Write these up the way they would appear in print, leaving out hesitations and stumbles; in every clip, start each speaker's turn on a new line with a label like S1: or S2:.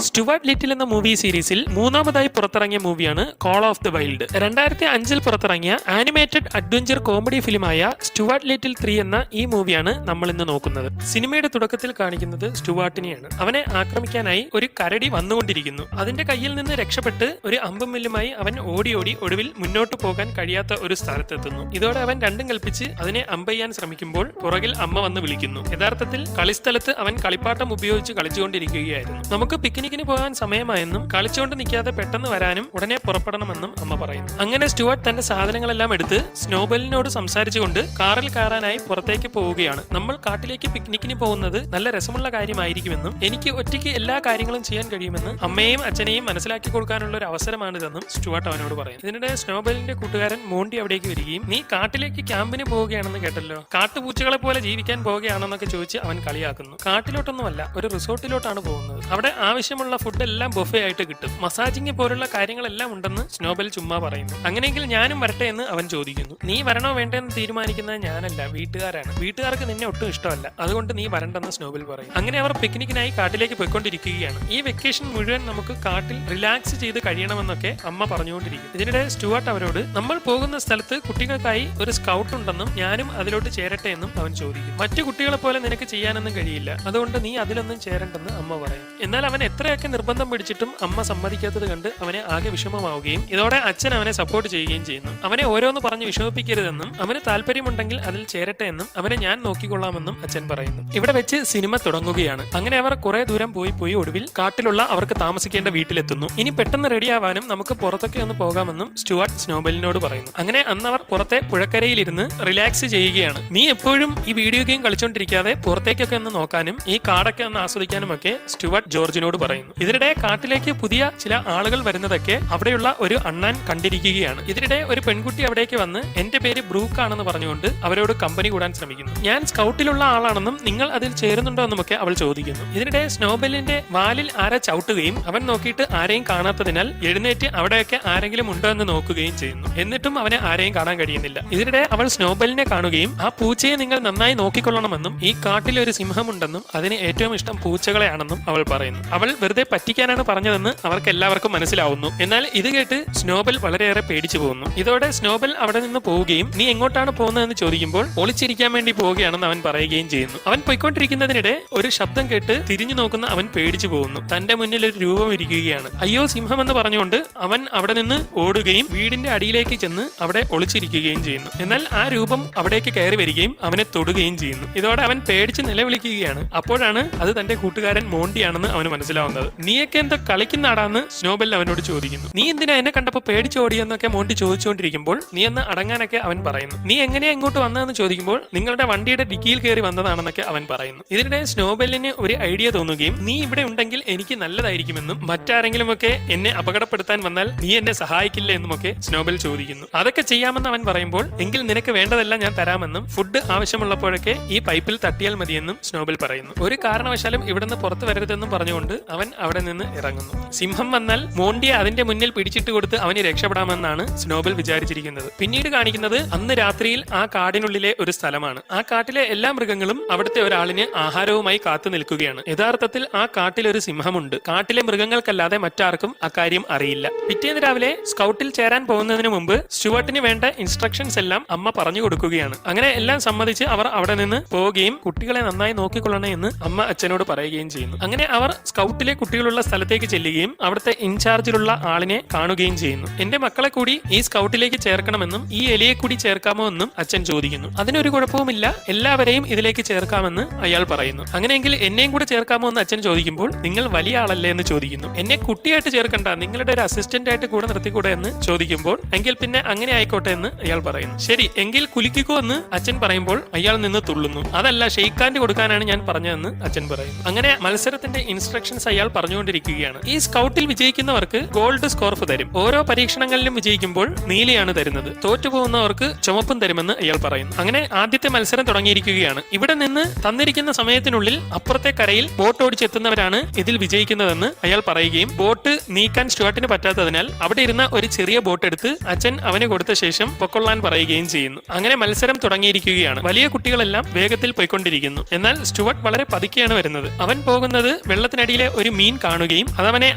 S1: Stuart little എന്ന movie സീരീസിൽ മൂന്നാമതായി പുറത്തിറങ്ങിയ മൂവിയാണ് കോൾ ഓഫ് ദ വൈൽഡ്. 2005 പുറത്തിറങ്ങിയ ആനിമേറ്റഡ് അഡ്വഞ്ചർ കോമഡി ഫിലിമായ സ്റ്റുവാർട്ട് ലിറ്റിൽ 3 എന്ന ഈ മൂവിയാണ് നമ്മൾ ഇന്ന് നോക്കുന്നത്. സിനിമയുടെ തുടക്കത്തിൽ കാണിക്കുന്നത് സ്റ്റുവാർട്ടിനെയാണ്. അവനെ ആക്രമിക്കാനായി ഒരു കരടി വന്നുകൊണ്ടിരിക്കുന്നു. അതിന്റെ കയ്യിൽ നിന്ന് രക്ഷപ്പെട്ട് ഒരു അമ്പും വില്ലുമായി അവൻ ഓടി ഒടുവിൽ മുന്നോട്ട് പോകാൻ കഴിയാത്ത ഒരു സ്ഥലത്തെത്തുന്നു. ഇതോടെ അവൻ രണ്ടും കൽപ്പിച്ച് അതിനെ അമ്പെയ്യാൻ ശ്രമിക്കുമ്പോൾ പുറകിൽ അമ്മ വന്ന് വിളിക്കുന്നു. യഥാർത്ഥത്തിൽ കളിസ്ഥലത്ത് അവൻ കളിപ്പാട്ടം ഉപയോഗിച്ച് കളിച്ചുകൊണ്ടിരിക്കുകയായിരുന്നു. നമുക്ക് പിക്നിക്കിന് പോകാൻ സമയമായെന്നും കളിച്ചുകൊണ്ട് നിൽക്കാതെ പെട്ടെന്ന് വരാനും ഉടനെ പുറപ്പെടണമെന്നും അമ്മ പറയുന്നു. അങ്ങനെ സ്റ്റുവാർട്ട് തന്റെ സാധനങ്ങളെല്ലാം എടുത്ത് സ്നോബലിനോട് സംസാരിച്ചുകൊണ്ട് കാറിൽ കയറാനായി പുറത്തേക്ക് പോവുകയാണ്. നമ്മൾ കാട്ടിലേക്ക് പിക്നിക്കിന് പോകുന്നത് നല്ല രസമുള്ള കാര്യമായിരിക്കുമെന്നും എനിക്ക് ഒറ്റയ്ക്ക് എല്ലാ കാര്യങ്ങളും ചെയ്യാൻ കഴിയുമെന്ന് അമ്മയെയും അച്ഛനെയും മനസ്സിലാക്കി കൊടുക്കാനുള്ള ഒരു അവസരമാണിതെന്നും സ്റ്റുവാർട്ട് അവനോട് പറയുന്നു. ഇതിനിടെ സ്നോബലിന്റെ കൂട്ടുകാരൻ മോണ്ടി അവിടേക്ക് വരികയും നീ കാട്ടിലേക്ക് ക്യാമ്പിന് പോവുകയാണെന്ന് കേട്ടല്ലോ, കാട്ടുപൂച്ചകളെ പോലെ ജീവിക്കാൻ പോവുകയാണെന്നൊക്കെ ചോദിച്ച് അവൻ കളിയാക്കുന്നു. കാട്ടിലോട്ടൊന്നുമല്ല, ഒരു റിസോർട്ടിലോട്ടാണ് പോകുന്നത്. അവിടെ ആവശ്യമുള്ള ഫുഡ് എല്ലാം ബൊഫേ ആയിട്ട് കിട്ടും. മസാജിങ് പോലുള്ള കാര്യങ്ങളെല്ലാം ഉണ്ടെന്ന് സ്നോബൽ ചുമ്മാ പറയുന്നു. അങ്ങനെയെങ്കിൽ ഞാനും വരട്ടെ എന്ന് അവൻ ചോദിക്കുന്നു. നീ വരണോ വേണ്ടെന്ന് തീരുമാനിക്കുന്നത് ഞാനല്ല, വീട്ടുകാരാണ്. വീട്ടുകാർക്ക് നിന്നെ ഒട്ടും ഇഷ്ടമല്ല, അതുകൊണ്ട് നീ വരണ്ടെന്ന് സ്നോബൽ പറയും. അങ്ങനെ അവർ പിക്നിക്കിനായി കാട്ടിലേക്ക് പോയിക്കൊണ്ടിരിക്കുകയാണ്. ഈ വെക്കേഷൻ മുഴുവൻ നമുക്ക് കാട്ടിൽ റിലാക്സ് ചെയ്ത് കഴിയണമെന്നൊക്കെ അമ്മ പറഞ്ഞുകൊണ്ടിരിക്കും. ഇതിനിടെ സ്റ്റുവാർട്ട് അവരോട് നമ്മൾ പോകുന്ന സ്ഥലത്ത് കുട്ടികൾക്കായി ഒരു സ്കൗട്ട് ഉണ്ടെന്നും ഞാനും അതിലോട്ട് ചേരട്ടെ എന്നും അവൻ ചോദിക്കും. മറ്റു കുട്ടികളെ പോലെ നിനക്ക് ചെയ്യാനൊന്നും കഴിയില്ല, അതുകൊണ്ട് നീ അതിലൊന്നും ചേരണ്ടെന്ന് അമ്മ പറയും. എന്നാൽ അവൻ എത്രയൊക്കെ നിർബന്ധം പിടിച്ചിട്ടും അമ്മ സമ്മതിക്കാത്തത് കണ്ട് അവനെ ആകെ വിഷമമാവുകയും ഇതോടെ അച്ഛൻ അവനെ സപ്പോർട്ട് ചെയ്യുകയും ചെയ്യുന്നു. അവനെ ഓരോന്ന് പറഞ്ഞ് വിഷമിപ്പിക്കരുതെന്നും അവന് താല്പര്യമുണ്ടെങ്കിൽ അതിൽ ചേരട്ടെ എന്നും അവനെ ഞാൻ നോക്കിക്കൊള്ളാമെന്നും അച്ഛൻ പറയുന്നു. ഇവിടെ വെച്ച് സിനിമ തുടങ്ങുകയാണ്. അങ്ങനെ അവർ കുറെ ദൂരം പോയി ഒടുവിൽ കാട്ടിലുള്ള അവർക്ക് താമസിക്കേണ്ട വീട്ടിലെത്തുന്നു. ഇനി പെട്ടെന്ന് റെഡിയാവാനും നമുക്ക് പുറത്തൊക്കെ ഒന്ന് പോകാമെന്നും സ്റ്റുവാർട്ട് സ്നോബലിനോട് പറയുന്നു. അങ്ങനെ അന്ന് അവർ പുറത്തെ പുഴക്കരയിലിരുന്ന് റിലാക്സ് ചെയ്യുകയാണ്. നീ എപ്പോഴും ഈ വീഡിയോ ഗെയിം കളിച്ചോണ്ടിരിക്കാതെ പുറത്തേക്കൊക്കെ ഒന്ന് നോക്കാനും ഈ കാടൊക്കെ ഒന്ന് ആസ്വദിക്കാനും ഒക്കെ സ്റ്റുവാർട്ട് ജോർജിനോട് പറയുന്നു. ഇതിനിടെ കാട്ടിലേക്ക് പുതിയ ചില ആളുകൾ വരുന്നതൊക്കെ അവിടെയുള്ള ഒരു അണ്ണാൻ കണ്ടിരിക്കുകയാണ്. ഇതിനിടെ ഒരു പെൺകുട്ടി അവിടേക്ക് വന്ന് എന്റെ പേര് ബ്രൂക്ക് ആണെന്ന് പറഞ്ഞുകൊണ്ട് അവരോട് കമ്പനി കൂടാൻ ശ്രമിക്കുന്നു. ഞാൻ സ്കൗട്ടിലുള്ള ആളാണെന്നും നിങ്ങൾ അതിൽ ചേരുന്നുണ്ടോ എന്നുമൊക്കെ അവൾ ചോദിക്കുന്നു. ഇതിനിടെ സ്നോബലിന്റെ വാലിൽ ആരെ ചവിട്ടുകയും അവൻ നോക്കിയിട്ട് ആരെയും കാണാത്തതിനാൽ എഴുന്നേറ്റ് അവിടെയൊക്കെ ആരെങ്കിലും ഉണ്ടോ എന്ന് നോക്കുകയും ചെയ്യുന്നു. എന്നിട്ടും അവനെ ആരെയും കാണാൻ കഴിയുന്നില്ല. ഇതിനിടെ അവൾ സ്നോബലിനെ കാണുകയും ആ പൂച്ചയെ നിങ്ങൾ നന്നായി നോക്കിക്കൊള്ളണമെന്നും ഈ കാട്ടിൽ ഒരു സിംഹമുണ്ടെന്നും അതിന് ഏറ്റവും ഇഷ്ടം പൂച്ചകളെയാണെന്നും അവൾ പറയുന്നു. അവൾ വെറുതെ പറ്റിക്കാനാണ് പറഞ്ഞതെന്ന് അവർക്ക് എല്ലാവർക്കും മനസ്സിലാവുന്നു. എന്നാൽ ഇത് കേട്ട് സ്നോബൽ വളരെയേറെ പേടിച്ചു പോകുന്നു. ഇതോടെ സ്നോബൽ അവിടെ നിന്ന് പോവുകയും നീ എങ്ങോട്ടാണ് പോകുന്നതെന്ന് ചോദിക്കുമ്പോൾ ഒളിച്ചിരിക്കാൻ വേണ്ടി പോവുകയാണെന്ന് അവൻ പറയുകയും ചെയ്യുന്നു. അവൻ പോയിക്കൊണ്ടിരിക്കുന്നതിനിടെ ഒരു ശബ്ദം കേട്ട് തിരിഞ്ഞു നോക്കുന്ന അവൻ പേടിച്ചു പോകുന്നു. തന്റെ മുന്നിൽ ഒരു രൂപം ഇരിക്കുകയാണ്. അയ്യോ സിംഹം എന്ന് പറഞ്ഞുകൊണ്ട് അവൻ അവിടെ നിന്ന് ഓടുകയും വീടിന്റെ അടിയിലേക്ക് ചെന്ന് അവിടെ ഒളിച്ചിരിക്കുകയും ചെയ്യുന്നു. എന്നാൽ ആ രൂപം അവിടേക്ക് കയറി വരികയും അവനെ തൊടുകയും ചെയ്യുന്നു. ഇതോടെ അവൻ പേടിച്ച് നിലവിളിക്കുകയാണ്. അപ്പോഴാണ് അത് തന്റെ കൂട്ടുകാരൻ മോണ്ടിയാണെന്ന് അവന് മനസ്സിലാവുന്നത്. നീയൊക്കെ എന്താ കളിക്കുന്നാടാന്ന് സ്നോബൽ അവനോട് ചോദിക്കുന്നു. നീ എന്തിനാ എന്നെ കണ്ടപ്പോ പേടിച്ചോടിയെന്നൊക്കെ മോണ്ടി ചോദിച്ചുകൊണ്ടിരിക്കുമ്പോൾ നീ എന്ന് അടങ്ങാനൊക്കെ അവൻ പറയുന്നു. നീ എങ്ങനെയാ ഇങ്ങോട്ട് വന്നതെന്ന് ചോദിക്കുമ്പോൾ നിങ്ങളുടെ വണ്ടിയുടെ ഡിക്കിയിൽ കയറി വന്നതാണെന്നൊക്കെ അവൻ പറയുന്നു. ഇതിനിടെ സ്നോബലിന് ഒരു ഐഡിയ തോന്നുകയും നീ ഇവിടെ ഉണ്ടെങ്കിൽ എനിക്ക് നല്ലതായിരിക്കുമെന്നും മറ്റാരെങ്കിലും ഒക്കെ എന്നെ അപകടപ്പെടുത്താൻ വന്നാൽ നീ എന്നെ സഹായിക്കില്ല എന്നുമൊക്കെ സ്നോബൽ ചോദിക്കുന്നു. അതൊക്കെ ചെയ്യാമെന്ന് അവൻ പറയുമ്പോൾ എങ്കിൽ നിനക്ക് വേണ്ടതെല്ലാം ഞാൻ തരാമെന്നും ഫുഡ് ആവശ്യമുള്ളപ്പോഴൊക്കെ ഈ പൈപ്പിൽ തട്ടിയാൽ മതിയെന്നും സ്നോബൽ പറയുന്നു. ഒരു കാരണവശാലും ഇവിടുന്ന് പുറത്തു വരരുതെന്നും പറഞ്ഞുകൊണ്ട് അവൻ അവിടെ നിന്ന് ഇറങ്ങുന്നു. സിംഹം വന്നാൽ മോണ്ടിയെ അതിന്റെ മുന്നിൽ പിടിച്ചിട്ട് കൊടുത്ത് അവന് രക്ഷപ്പെടാമെന്നാണ് സ്നോബൽ വിചാരിച്ചിരിക്കുന്നത്. പിന്നീട് കാണിക്കുന്നത് അന്ന് രാത്രിയിൽ ആ കാടിനുള്ളിലെ ഒരു സ്ഥലമാണ്. ആ കാട്ടിലെ എല്ലാ മൃഗങ്ങളും അവിടുത്തെ ഒരാളിന് ആഹാരവുമായി കാത്തു നിൽക്കുകയാണ്. യഥാർത്ഥത്തിൽ ആ കാട്ടിൽ ഒരു സിംഹമുണ്ട്. കാട്ടിലെ മൃഗങ്ങൾക്കല്ലാതെ മറ്റാർക്കും അക്കാര്യം അറിയില്ല. പിറ്റേന്ന് രാവിലെ സ്കൗട്ടിൽ ചേരാൻ പോകുന്നതിന് മുമ്പ് സ്റ്റുവാർട്ടിന് വേണ്ട ഇൻസ്ട്രക്ഷൻസ് എല്ലാം അമ്മ പറഞ്ഞു കൊടുക്കുകയാണ്. അങ്ങനെ എല്ലാം സമ്മതിച്ച് അവർ അവിടെ നിന്ന് പോവുകയും കുട്ടികളെ നന്നായി നോക്കിക്കൊള്ളണേ എന്ന് അമ്മ അച്ഛനോട് പറയുകയും ചെയ്യുന്നു. അങ്ങനെ അവർ സ്കൗട്ടിലെ കുട്ടികളുള്ള സ്ഥലത്തേക്ക് ചെല്ലുകയും അവിടുത്തെ ഇൻചാർജിലുള്ള ആളിനെ കാണുകയും ചെയ്യുന്നു. എന്റെ മക്കളെ കൂടി ഈ സ്കൗട്ടിലേക്ക് ചേർക്കണമെന്നും ഈ എലിയെ കൂടി ചേർക്കാമോ എന്നും അച്ഛൻ ചോദിക്കുന്നു. അതിനൊരു കുഴപ്പവുമില്ല, എല്ലാവരെയും ഇതിലേക്ക് ചേർക്കാമെന്ന് അയാൾ പറയുന്നു. അങ്ങനെയെങ്കിൽ എന്നെയും കൂടെ ചേർക്കാമോ എന്ന് അച്ഛൻ ചോദിക്കുമ്പോൾ നിങ്ങൾ വലിയ ആളല്ലേ എന്ന് ചോദിക്കുന്നു. എന്നെ കുട്ടിയായിട്ട് ചേർക്കണ്ട, നിങ്ങളുടെ ഒരു അസിസ്റ്റന്റ് ആയിട്ട് കൂടെ നിർത്തിക്കൂടെ എന്ന് ചോദിക്കുമ്പോൾ എങ്കിൽ പിന്നെ അങ്ങനെ ആയിക്കോട്ടെ എന്ന് അയാൾ പറയുന്നു. ശരി എങ്കിൽ കുലിക്കോ എന്ന് അച്ഛൻ പറയുമ്പോൾ അയാൾ നിന്ന് തുള്ളുന്നു. അതല്ല, ഷെയ്ക്കാൻഡ് കൊടുക്കാനാണ് ഞാൻ പറഞ്ഞതെന്ന് അച്ഛൻ പറയുന്നു. അങ്ങനെ മത്സരത്തിന്റെ ഇൻസ്ട്രക്ഷൻസ് അയാൾ പറഞ്ഞുകൊണ്ടിരിക്കുകയാണ്. ഈ സ്കൗട്ടിൽ വിജയിക്കുന്നവർക്ക് ഗോൾഡ് സ്കോർഫ് തരും. ഓരോ പരീക്ഷണങ്ങളിലും വിജയിക്കുമ്പോൾ നീലയാണ് തരുന്നത്. തോറ്റുപോകുന്നവർക്ക് ചുമപ്പും തരുമെന്ന് അയാൾ പറയുന്നു. അങ്ങനെ ആദ്യത്തെ മത്സരം തുടങ്ങിയിരിക്കുകയാണ്. ഇവിടെ നിന്ന് തന്നിരിക്കുന്ന സമയത്തിനുള്ളിൽ അപ്പുറത്തെ കരയിൽ ബോട്ട് ഓടിച്ചെത്തുന്നവരാണ് ഇതിൽ വിജയിക്കുന്നതെന്ന് അയാൾ പറയുകയും ബോട്ട് നീക്കാൻ സ്റ്റുവാർട്ടിന് പറ്റാത്തതിനാൽ അവിടെ ഇരുന്ന ഒരു ചെറിയ ബോട്ട് എടുത്ത് അച്ഛൻ അവന് കൊടുത്ത ശേഷം പൊക്കൊള്ളാൻ പറയുകയും ചെയ്യുന്നു. അങ്ങനെ മത്സരം തുടങ്ങിയിരിക്കുകയാണ്. വലിയ കുട്ടികളെല്ലാം വേഗത്തിൽ പോയിക്കൊണ്ടിരിക്കുന്നു. എന്നാൽ സ്റ്റുവാർട്ട് വളരെ പതുക്കെയാണ് വരുന്നത്. അവൻ പോകുന്നത് വെള്ളത്തിനടിയിലെ ഒരു ഒരു മീൻ കാണുകയും അതവനെ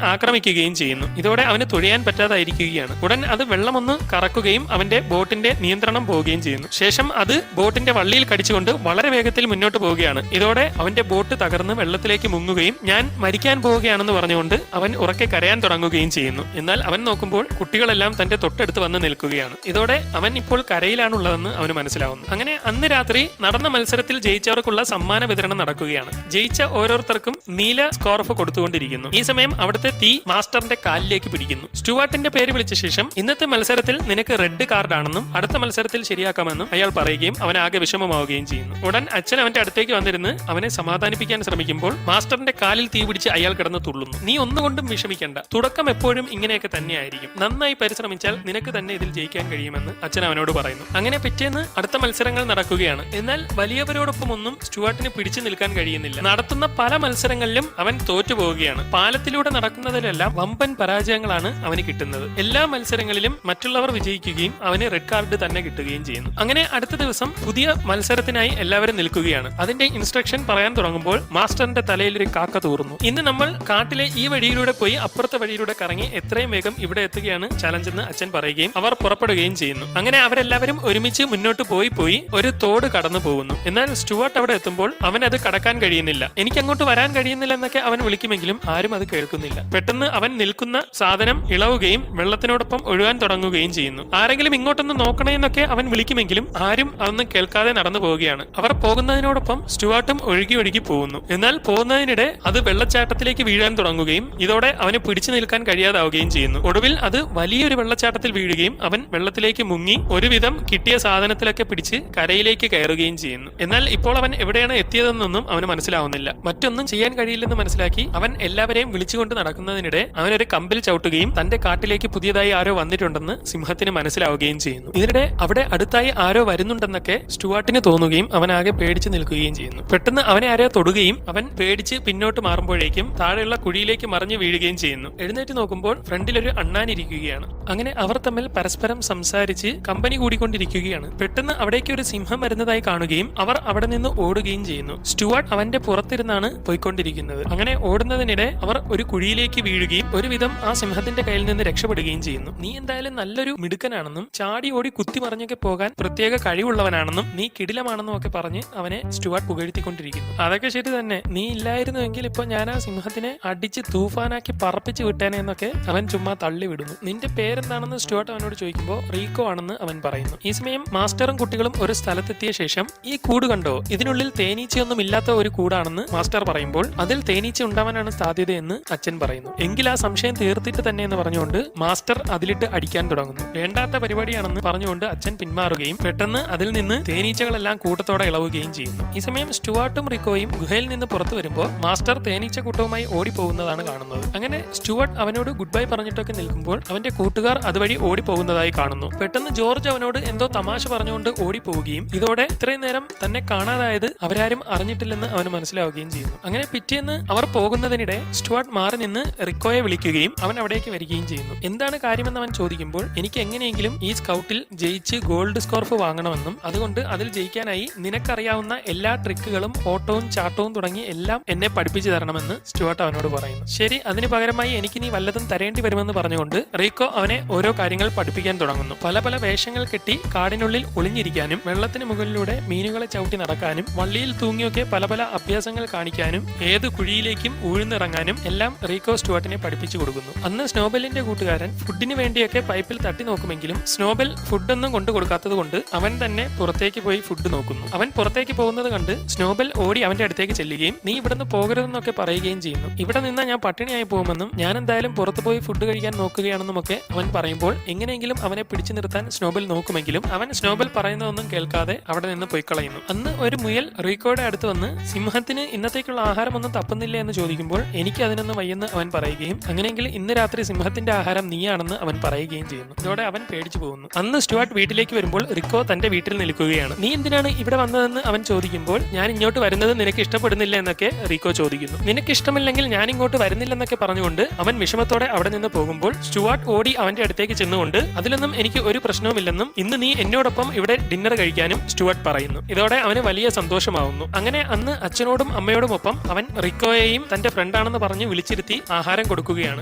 S1: ആക്രമിക്കുകയും ചെയ്യുന്നു. ഇതോടെ അവന് തുഴയാൻ പറ്റാതായിരിക്കുകയാണ്. ഉടൻ അത് വെള്ളമൊന്ന് കറക്കുകയും അവന്റെ ബോട്ടിന്റെ നിയന്ത്രണം പോവുകയും ചെയ്യുന്നു. ശേഷം അത് ബോട്ടിന്റെ വള്ളിയിൽ കടിച്ചുകൊണ്ട് വളരെ വേഗത്തിൽ മുന്നോട്ട് പോവുകയാണ്. ഇതോടെ അവന്റെ ബോട്ട് തകർന്ന് വെള്ളത്തിലേക്ക് മുങ്ങുകയും ഞാൻ മരിക്കാൻ പോവുകയാണെന്ന് പറഞ്ഞുകൊണ്ട് അവൻ ഉറക്കെ കരയാൻ തുടങ്ങുകയും ചെയ്യുന്നു. എന്നാൽ അവൻ നോക്കുമ്പോൾ കുട്ടികളെല്ലാം തന്റെ തൊട്ടടുത്ത് വന്ന് നിൽക്കുകയാണ്. ഇതോടെ അവൻ ഇപ്പോൾ കരയിലാണുള്ളതെന്ന് അവന് മനസ്സിലാവുന്നു. അങ്ങനെ അന്ന് രാത്രി നടന്ന മത്സരത്തിൽ ജയിച്ചവർക്കുള്ള സമ്മാന വിതരണം നടക്കുകയാണ്. ജയിച്ച ഓരോരുത്തർക്കും നീല സ്കോർഫ് കൊടുത്തുകൊണ്ടിരിക്കുന്നു. ഈ സമയം അവിടുത്തെ തീ മാസ്റ്ററിന്റെ കാലിലേക്ക് പിടിക്കുന്നു. സ്റ്റുവാർട്ടിന്റെ പേര് വിളിച്ച ശേഷം ഇന്നത്തെ മത്സരത്തിൽ നിനക്ക് റെഡ് കാർഡാണെന്നും അടുത്ത മത്സരത്തിൽ ശരിയാക്കാമെന്നും അയാൾ പറയുകയും അവൻ ആകെ വിഷമമാവുകയും ചെയ്യുന്നു. ഉടൻ അച്ഛൻ അവന്റെ അടുത്തേക്ക് വന്നിരുന്ന് അവനെ സമാധാനിപ്പിക്കാൻ ശ്രമിക്കുമ്പോൾ മാസ്റ്ററിന്റെ കാലിൽ തീ പിടിച്ച് അയാൾ കിടന്ന് തുള്ളുന്നു. നീ ഒന്നുകൊണ്ടും വിഷമിക്കേണ്ട, തുടക്കം എപ്പോഴും ഇങ്ങനെയൊക്കെ തന്നെയായിരിക്കും, നന്നായി പരിശ്രമിച്ചാൽ നിനക്ക് തന്നെ ഇതിൽ ജയിക്കാൻ കഴിയുമെന്ന് അച്ഛൻ അവനോട് പറയുന്നു. അങ്ങനെ പിറ്റേന്ന് അടുത്ത മത്സരങ്ങൾ നടക്കുകയാണ്. എന്നാൽ വലിയവരോടൊപ്പം ഒന്നും സ്റ്റുവാർട്ടിന് പിടിച്ചു നിൽക്കാൻ കഴിയുന്നില്ല. നടത്തുന്ന പല മത്സരങ്ങളിലും അവൻ തോറ്റുപോവുകയാണ്. പാലത്തിലൂടെ നടക്കുന്നതിലെല്ലാം വമ്പൻ പരാജയങ്ങളാണ് അവന് കിട്ടുന്നത്. എല്ലാ മത്സരങ്ങളിലും മറ്റുള്ളവർ വിജയിക്കുകയും അവന് റെഡ് കാർഡ് തന്നെ കിട്ടുകയും ചെയ്യുന്നു. അങ്ങനെ അടുത്ത ദിവസം പുതിയ മത്സരത്തിനായി എല്ലാവരും നിൽക്കുകയാണ്. അതിന്റെ ഇൻസ്ട്രക്ഷൻ പറയാൻ തുടങ്ങുമ്പോൾ മാസ്റ്ററിന്റെ തലയിൽ ഒരു കാക്ക തൂറുന്നു. ഇന്ന് നമ്മൾ കാട്ടിലെ ഈ വഴിയിലൂടെ പോയി അപ്പുറത്തെ വഴിയിലൂടെ കറങ്ങി എത്രയും വേഗം ഇവിടെ എത്തുകയാണ് ചലഞ്ച് എന്ന് അച്ഛൻ പറയുകയും അവർ പുറപ്പെടുകയും ചെയ്യുന്നു. അങ്ങനെ അവരെല്ലാവരും ഒരുമിച്ച് മുന്നോട്ട് പോയി ഒരു തോട് കടന്നു പോകുന്നു. എന്നാൽ സ്റ്റുവാർട്ട് അവിടെ എത്തുമ്പോൾ അവൻ അത് കടക്കാൻ കഴിയുന്നില്ല. എനിക്ക് അങ്ങോട്ട് വരാൻ കഴിയുന്നില്ല എന്നൊക്കെ അവൻ വിളിക്കുമെങ്കിലും ആരും അത് കേൾക്കുന്നില്ല. പെട്ടെന്ന് അവൻ നിൽക്കുന്ന സാധനം ഇളവുകയും വെള്ളത്തിനോടൊപ്പം ഒഴുകാൻ തുടങ്ങുകയും ചെയ്യുന്നു. ആരെങ്കിലും ഇങ്ങോട്ടൊന്ന് നോക്കണേ എന്നൊക്കെ അവൻ വിളിക്കുമെങ്കിലും ആരും അതൊന്നും കേൾക്കാതെ നടന്നു പോവുകയാണ്. അവർ പോകുന്നതിനോടൊപ്പം സ്റ്റുവാർട്ടും ഒഴുകി പോകുന്നു. എന്നാൽ പോകുന്നതിനിടെ അത് വെള്ളച്ചാട്ടത്തിലേക്ക് വീഴാൻ തുടങ്ങുകയും ഇതോടെ അവന് പിടിച്ചു നിൽക്കാൻ കഴിയാതാവുകയും ചെയ്യുന്നു. ഒടുവിൽ അത് വലിയൊരു വെള്ളച്ചാട്ടത്തിൽ വീഴുകയും അവൻ വെള്ളത്തിലേക്ക് മുങ്ങി ഒരുവിധം കിട്ടിയ സാധനത്തിലൊക്കെ പിടിച്ച് കരയിലേക്ക് കയറുകയും ചെയ്യുന്നു. എന്നാൽ ഇപ്പോൾ അവൻ എവിടെയാണ് എത്തിയതെന്നൊന്നും അവന് മനസ്സിലാവുന്നില്ല. മറ്റൊന്നും ചെയ്യാൻ കഴിയില്ലെന്ന് മനസ്സിലാക്കി അവൻ എല്ലാവരെയും വിളിച്ചുകൊണ്ട് നടക്കുന്നതിനിടെ അവനൊരു കമ്പിൽ ചവിട്ടുകയും തന്റെ കാട്ടിലേക്ക് പുതിയതായി ആരോ വന്നിട്ടുണ്ടെന്ന് സിംഹത്തിന് മനസ്സിലാവുകയും ചെയ്യുന്നു. ഇതിനിടെ അവിടെ അടുത്തായി ആരോ വരുന്നുണ്ടെന്നൊക്കെ സ്റ്റുവാർട്ടിന് തോന്നുകയും അവൻ ആകെ പേടിച്ച് നിൽക്കുകയും ചെയ്യുന്നു. പെട്ടെന്ന് അവനെ ആരോ തൊടുകയും അവൻ പേടിച്ച് പിന്നോട്ട് മാറുമ്പോഴേക്കും താഴെയുള്ള കുഴിയിലേക്ക് മറിഞ്ഞു വീഴുകയും ചെയ്യുന്നു. എഴുന്നേറ്റ് നോക്കുമ്പോൾ ഫ്രണ്ടിൽ ഒരു അണ്ണാൻ ഇരിക്കുകയാണ്. അങ്ങനെ അവർ തമ്മിൽ പരസ്പരം സംസാരിച്ച് കമ്പനി കൂടിക്കൊണ്ടിരിക്കുകയാണ്. പെട്ടെന്ന് അവിടേക്ക് ഒരു സിംഹം വരുന്നതായി കാണുകയും അവർ അവിടെ നിന്ന് ഓടുകയും ചെയ്യുന്നു. സ്റ്റുവാർട്ട് അവന്റെ പുറത്തിരുന്നാണ് പോയിക്കൊണ്ടിരിക്കുന്നത്. അങ്ങനെ ഓടുന്നതിനിടെ അവർ ഒരു കുഴിയിലേക്ക് വീഴുകയും ഒരുവിധം ആ സിംഹത്തിന്റെ കയ്യിൽ നിന്ന് രക്ഷപ്പെടുകയും ചെയ്യുന്നു. നീ എന്തായാലും നല്ലൊരു മിടുക്കനാണെന്നും ചാടി ഓടി കുത്തി മറിഞ്ഞൊക്കെ പോകാൻ പ്രത്യേക കഴിവുള്ളവനാണെന്നും നീ കിടിലമാണെന്നും ഒക്കെ പറഞ്ഞ് അവനെ സ്റ്റുവാർട്ട് പുകഴ്ത്തിക്കൊണ്ടിരിക്കുന്നു. അതൊക്കെ ശരി തന്നെ, നീ ഇല്ലായിരുന്നുവെങ്കിൽ ഇപ്പൊ ഞാൻ ആ സിംഹത്തിനെ അടിച്ച് തൂഫാനാക്കി പറപ്പിച്ച് വിട്ടേനെ എന്നൊക്കെ അവൻ ചുമ്മാ തള്ളി വിടുന്നു. നിന്റെ പേരെന്താണെന്ന് സ്റ്റുവാർട്ട് അവനോട് ചോദിക്കുമ്പോൾ റീക്കോ ആണെന്ന് അവൻ പറയുന്നു. ഈ സമയം മാസ്റ്ററും കുട്ടികളും ഒരു സ്ഥലത്തെത്തിയ ശേഷം ഈ കൂട് കണ്ടോ, ഇതിനുള്ളിൽ തേനീച്ചയൊന്നും ഇല്ലാത്ത ഒരു കൂടാണെന്ന് മാസ്റ്റർ പറയുമ്പോൾ അതിൽ തേനീച്ച ഉണ്ടാവാനാണ് സാധ്യതയെന്ന് അച്ഛൻ പറയുന്നു. എങ്കിൽ ആ സംശയം തീർത്തിട്ട് തന്നെ എന്ന് പറഞ്ഞുകൊണ്ട് മാസ്റ്റർ അതിലിട്ട് അടിക്കാൻ തുടങ്ങുന്നു. വേണ്ടാത്ത പരിപാടിയാണെന്ന് പറഞ്ഞുകൊണ്ട് അച്ഛൻ പിന്മാറുകയും പെട്ടെന്ന് അതിൽ നിന്ന് തേനീച്ചകളെല്ലാം കൂട്ടത്തോടെ ഇളവുകയും ചെയ്യുന്നു. ഈ സമയം സ്റ്റുവാർട്ടും റിക്കോയും ഗുഹയിൽ നിന്ന് പുറത്തു വരുമ്പോൾ മാസ്റ്റർ തേനീച്ച കൂട്ടവുമായി ഓടിപ്പോകുന്നതാണ് കാണുന്നത്. അങ്ങനെ സ്റ്റുവാർട്ട് അവനോട് ഗുഡ് ബൈ പറഞ്ഞിട്ടൊക്കെ നിൽക്കുമ്പോൾ അവന്റെ കൂട്ടുകാർ അതുവഴി ഓടിപ്പോകുന്നതായി കാണുന്നു. പെട്ടെന്ന് ജോർജ് അവനോട് എന്തോ തമാശ പറഞ്ഞുകൊണ്ട് ഓടിപ്പോവുകയും ഇതോടെ ഇത്രയും നേരം തന്നെ കാണാതായത് അവരാരും അറിഞ്ഞിട്ടില്ലെന്ന് അവന് മനസ്സിലാവുകയും ചെയ്യുന്നു. അങ്ങനെ പിറ്റേന്ന് അവർ പോകുന്നതിനിടെ സ്റ്റുവാർട്ട് മാറി നിന്ന് റിക്കോയെ വിളിക്കുകയും അവൻ അവിടേക്ക് വരികയും ചെയ്യുന്നു. എന്താണ് കാര്യമെന്ന് അവൻ ചോദിക്കുമ്പോൾ എനിക്ക് എങ്ങനെയെങ്കിലും ഈ സ്കൗട്ടിൽ ജയിച്ച് ഗോൾഡ് സ്കോർഫ് വാങ്ങണമെന്നും അതുകൊണ്ട് അതിൽ ജയിക്കാനായി നിനക്കറിയാവുന്ന എല്ലാ ട്രിക്കുകളും ഓട്ടവും ചാട്ടവും തുടങ്ങി എല്ലാം എന്നെ പഠിപ്പിച്ചു തരണമെന്ന് സ്റ്റുവാർട്ട് അവനോട് പറയുന്നു. ശരി, അതിന് പകരമായി എനിക്ക് നീ വല്ലതും തരേണ്ടി വരുമെന്ന് പറഞ്ഞുകൊണ്ട് റീക്കോ അവനെ ഓരോ കാര്യങ്ങൾ പഠിപ്പിക്കാൻ തുടങ്ങുന്നു. പല പല വേഷങ്ങൾ കെട്ടി കാടിനുള്ളിൽ ഒളിഞ്ഞിരിക്കാനും വെള്ളത്തിന് മുകളിലൂടെ മീനുകളെ ചവിട്ടി നടക്കാനും വള്ളിയിൽ തൂങ്ങിയൊക്കെ പല പല അഭ്യാസങ്ങൾ കാണിക്കാനും ഏത് കുഴിയിലേക്കും ഊഴ്ന്നിറങ്ങാനും എല്ലാം റീക്കോ സ്റ്റുവാർട്ടിനെ പഠിപ്പിച്ചു കൊടുക്കുന്നു. അന്ന് സ്നോബെല്ലിന്റെ കൂട്ടുകാരൻ ഫുഡിന് വേണ്ടിയൊക്കെ പൈപ്പിൽ തട്ടി നോക്കുമെങ്കിലും സ്നോബെൽ ഫുഡൊന്നും കൊണ്ടു കൊടുക്കാത്തത് കൊണ്ട് അവൻ തന്നെ പുറത്തേക്ക് പോയി ഫുഡ് നോക്കുന്നു. അവൻ പുറത്തേക്ക് പോകുന്നത് കണ്ട് സ്നോബെൽ ഓടി അവന്റെ അടുത്തേക്ക് ചെല്ലുകയും നീ ഇവിടുന്ന് പോകരുതെന്നൊക്കെ പറയുകയും ചെയ്യുന്നു. ഇവിടെ നിന്നാ ഞാൻ പട്ടിണിയായി പോകുമെന്നും ഞാൻ എന്തായാലും പുറത്തു പോയി ഫുഡ് കഴിക്കാൻ നോക്കുകയാണെന്നും ഒക്കെ അവൻ പറയുമ്പോൾ എങ്ങനെയെങ്കിലും അവനെ പിടിച്ചു നിർത്താൻ സ്നോബെൽ നോക്കുമെങ്കിലും അവൻ സ്നോബെൽ പറയുന്നതൊന്നും കേൾക്കാതെ അവിടെ നിന്ന് പോയി കളയുന്നു. അന്ന് ഒരു മുയൽ റീക്കോയുടെ അടുത്ത് വന്ന് സിംഹത്തിന് ഇന്നത്തേക്കുള്ള ആഹാരമൊന്നും തപ്പുന്നില്ല എന്ന് ചോദിക്കുമ്പോൾ എനിക്ക് അതിനൊന്നും വയ്യെന്ന് അവൻ പറയുകയും അങ്ങനെയെങ്കിൽ ഇന്ന് രാത്രി സിംഹത്തിന്റെ ആഹാരം നീയാണെന്ന് അവൻ പറയുകയും ചെയ്യുന്നു. ഇതോടെ അവൻ പേടിച്ചു പോകുന്നു. അന്ന് സ്റ്റുവാർട്ട് വീട്ടിലേക്ക് വരുമ്പോൾ റിക്കോ തന്റെ വീട്ടിൽ നിൽക്കുകയാണ്. നീ എന്തിനാണ് ഇവിടെ വന്നതെന്ന് അവൻ ചോദിക്കുമ്പോൾ ഞാൻ ഇങ്ങോട്ട് വരുന്നത് നിനക്ക് ഇഷ്ടപ്പെടുന്നില്ല എന്നൊക്കെ റിക്കോ ചോദിക്കുന്നു. നിനക്ക് ഇഷ്ടമില്ലെങ്കിൽ ഞാൻ ഇങ്ങോട്ട് വരുന്നില്ലെന്നൊക്കെ പറഞ്ഞുകൊണ്ട് അവൻ വിഷമത്തോടെ അവിടെ നിന്ന് പോകുമ്പോൾ സ്റ്റുവാർട്ട് ഓടി അവന്റെ അടുത്തേക്ക് ചെന്നുകൊണ്ട് അതിലൊന്നും എനിക്ക് ഒരു പ്രശ്നവുമില്ലെന്നും ഇന്ന് നീ എന്നോടൊപ്പം ഇവിടെ ഡിന്നർ കഴിക്കാനും സ്റ്റുവാർട്ട് പറയുന്നു. ഇതോടെ അവന് വലിയ സന്തോഷമാവുന്നു. അങ്ങനെ അന്ന് അച്ഛനോടും അമ്മയോടുമൊപ്പം അവൻ റിക്കോയെയും തന്റെ ഫ്രണ്ടാണെന്ന് പറഞ്ഞ് വിളിച്ചിരുത്തി ആഹാരം കൊടുക്കുകയാണ്.